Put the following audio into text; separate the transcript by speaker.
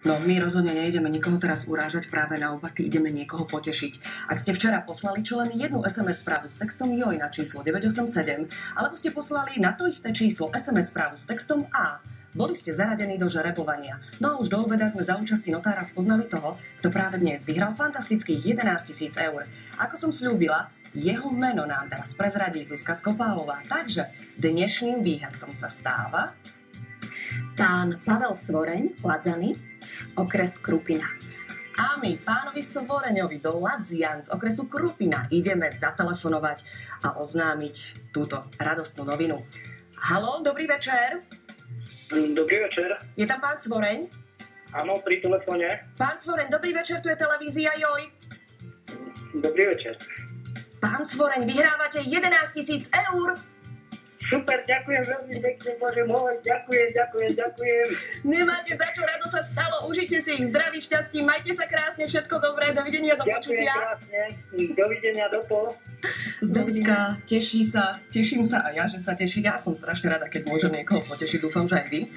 Speaker 1: No, my rozhodne nejdeme nikoho teraz urážať, práve naopak ideme niekoho potešiť. Ak ste včera poslali čo len jednu SMS správu s textom JOJ na číslo 987, alebo ste poslali na to isté číslo SMS správu s textom A, boli ste zaradení do žrebovania. No a už do obeda sme za účasti notára spoznali toho, kto práve dnes vyhral fantastických 11 000 eur. Ako som sľúbila, jeho meno nám teraz prezradí Zuzka Skopálová. Takže dnešným výhercom sa stáva
Speaker 2: pán Pavel Svoreň, Ladzany, okres Krupina.
Speaker 1: A my pánovi Svoreňovi do Ladzian z okresu Krupina ideme zatelefonovať a oznámiť túto radostnú novinu. Haló, dobrý večer.
Speaker 3: Dobrý večer.
Speaker 1: Je tam pán Svoreň?
Speaker 3: Áno, pri telefóne.
Speaker 1: Pán Svoreň, dobrý večer, tu je televízia JOJ.
Speaker 3: Dobrý večer.
Speaker 1: Pán Svoreň, vyhrávate 11 000 eur.
Speaker 3: Super, ďakujem veľmi pekne, Bože môj, ďakujem.
Speaker 1: Nemáte za čo, rado sa stalo, užite si ich, zdraví, šťastí, majte sa krásne, všetko dobré, dovidenia, do počutia.
Speaker 3: Ďakujem krásne, dovidenia, do pol.
Speaker 1: Zuzka, teším sa a ja, že sa teší. Ja som strašne rada, keď môžem niekoho potešiť, dúfam, že aj vy.